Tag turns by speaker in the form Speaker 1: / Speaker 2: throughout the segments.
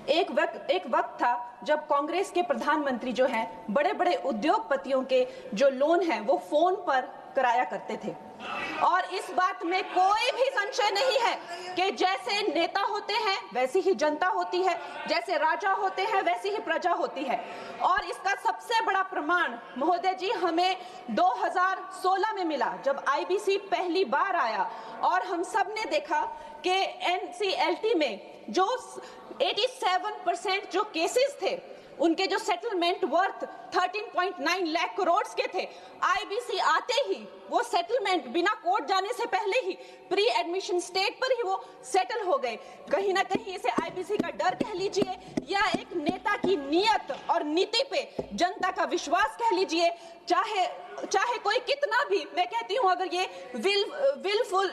Speaker 1: एक वक्त था जब कांग्रेस के प्रधानमंत्री जो हैं बड़े बड़े उद्योगपतियों के जो लोन हैं वो फोन पर कराया करते थे। और इस बात में कोई भी संशय नहीं है कि जैसे नेता होते हैं वैसी ही जनता होती है, जैसे राजा होते हैं वैसी ही प्रजा होती है। और इसका सबसे बड़ा प्रमाण महोदय जी हमें 2016 में मिला, जब आईबीसी पहली बार आया और हम सब ने देखा कि एनसीएलटी में जो 87% जो केसेस थे उनके जो सेटलमेंट वर्थ 13.9 लाख करोड़ के थे, आईबीसी आते ही वो सेटलमेंट बिना कोर्ट जाने से पहले ही प्री एडमिशन स्टेज पर ही वो सेटल हो गए। कहीं ना कहीं इसे आईबीसी का डर कह लीजिए या एक नेता की नीयत और नीति पे जनता का विश्वास कह लीजिए, चाहे कोई कितना भी, मैं कहती हूं अगर ये विलफुल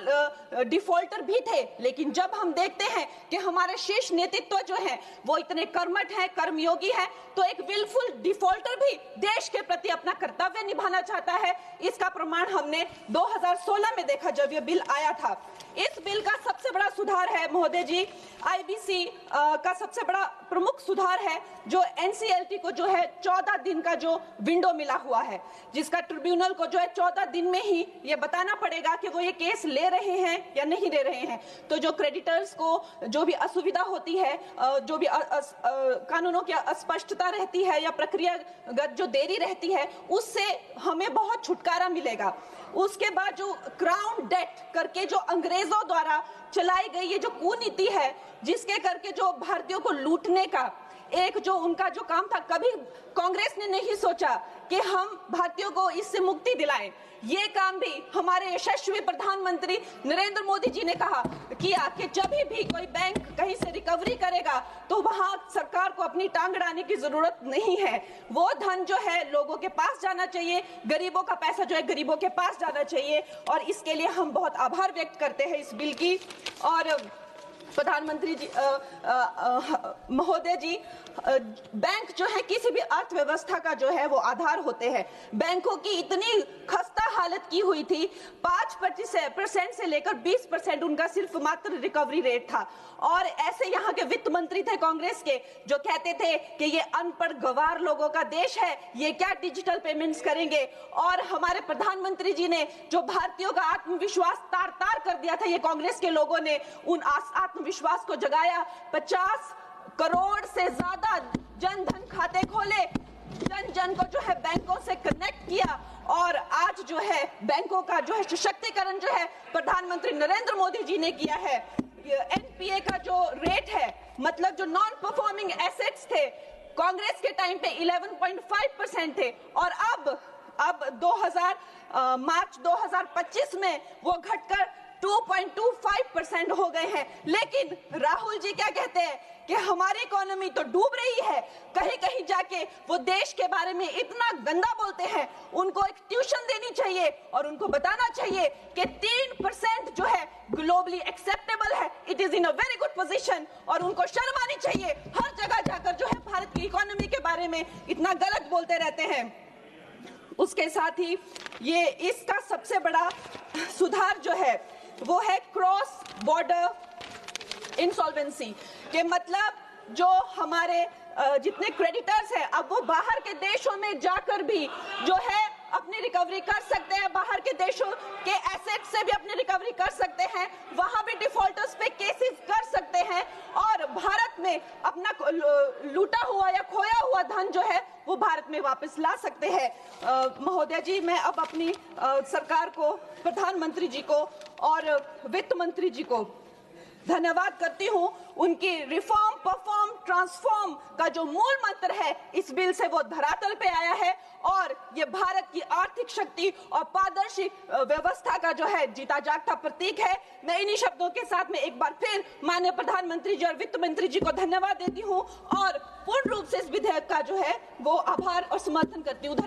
Speaker 1: डिफॉल्टर भी थे, लेकिन जब हम देखते हैं कि हमारे शीर्ष नेतृत्व जो है वो इतने कर्मठ है, कर्मयोगी है, तो एक विलफुल डिफॉल्टर भी देश के प्रति अपना कर्तव्य निभाना चाहता है। इसका प्रमाण हमने 2016 में देखा जब ये बिल आया था। इस बिल का सबसे बड़ा सुधार है महोदय जी, आईबीसी का सबसे बड़ा प्रमुख सुधार है जो एनसीएलटी को जो है 14 दिन का जो विंडो मिला हुआ है, जिसका ट्रिब्यूनल को जो है 14 दिन में ही ये बताना पड़ेगा कि वो ये केस ले रहे हैं या नहीं ले रहे हैं। तो जो क्रेडिटर्स को जो भी असुविधा होती है, जो भी कानूनों की अस्पष्टता रहती है या प्रक्रियागत जो देरी रहती है, उससे हमें बहुत छुटकारा मिलेगा। उसके बाद जो क्राउन डेट करके जो अंग्रेजों द्वारा चलाई गई ये जो कुनीति है, जिसके करके जो भारतीयों को लूटने का एक जो उनका जो काम था, कभी कांग्रेस ने नहीं सोचा कि हम भारतीयों को इससे मुक्ति दिलाएं। ये काम भी हमारे यशस्वी प्रधानमंत्री नरेंद्र मोदी जी ने किया कि जब भी कोई बैंक कहीं से रिकवरी करेगा तो वहां सरकार को अपनी टांग अड़ाने की जरूरत नहीं है। वो धन जो है लोगों के पास जाना चाहिए, गरीबों का पैसा जो है गरीबों के पास जाना चाहिए। और इसके लिए हम बहुत आभार व्यक्त करते हैं इस बिल की। और प्रधानमंत्री जी महोदय जी, बैंक जो है किसी भी अर्थव्यवस्था का जो है वो आधार होते हैं। बैंकों की इतनी खस्ता हालत की हुई थी, 5% से लेकर 20% उनका सिर्फ मात्र रिकवरी रेट था। और ऐसे यहाँ के वित्त मंत्री थे कांग्रेस के जो कहते थे कि ये अनपढ़ गवार लोगों का देश है, ये क्या डिजिटल पेमेंट्स करेंगे। और हमारे प्रधानमंत्री जी ने जो भारतीयों का आत्मविश्वास तार तार कर दिया था, ये कांग्रेस के लोगों ने उन आत्मविश्वास को जगाया। 50 करोड़ से ज्यादा जन धन खाते खोले, जन जन को जो है बैंकों से कनेक्ट किया। और आज जो है बैंकों का जो है सशक्तिकरण जो है प्रधानमंत्री नरेंद्र मोदी जी ने किया है। एनपीए का जो रेट है, मतलब जो नॉन परफॉर्मिंग एसेट्स थे, कांग्रेस के टाइम पे 11.5% थे और अब मार्च 2025 में वो घटकर 2.25% हो गए हैं। लेकिन राहुल जी क्या कहते हैं कि हमारी इकोनॉमी तो डूब रही है, कहीं कहीं जाके वो देश के बारे में इतना गंदा बोलते हैं। उनको एक ट्यूशन देनी चाहिए और उनको बताना चाहिए कि 3% जो है ग्लोबली एक्सेप्टेबल है, it is in a very good position. और उनको शर्म आनी चाहिए, हर जगह जाकर जो है भारत की इकोनॉमी के बारे में इतना गलत बोलते रहते हैं। उसके साथ ही ये इसका सबसे बड़ा सुधार जो है वो है क्रॉस बॉर्डर इंसॉल्वेंसी के, मतलब जो हमारे जितने क्रेडिटर्स हैं अब वो बाहर के देशों में जाकर भी जो है अपनी रिकवरी कर सकते हैं, बाहर के देशों के एसेट से भी अपनी रिकवरी कर सकते हैं, वहां भी डिफॉल्टर्स पे केसेस कर सकते हैं और भारत में अपना लूटा हुआ या खोया हुआ धन जो है वो भारत में वापस ला सकते हैं। महोदय जी, मैं अब अपनी सरकार को, प्रधानमंत्री जी को और वित्त मंत्री जी को धन्यवाद करती हूं। उनकी रिफॉर्म, परफॉर्म, ट्रांसफॉर्म का जो मूल मंत्र है इस बिल से वो धरातल पे आया है और ये भारत की आर्थिक शक्ति और पारदर्शी व्यवस्था का जो है जीता जागता प्रतीक है। मैं इन्हीं शब्दों के साथ में एक बार फिर माननीय प्रधानमंत्री जी और वित्त मंत्री जी को धन्यवाद देती हूं और पूर्ण रूप से इस विधेयक का जो है वो आभार और समर्थन करती हूँ।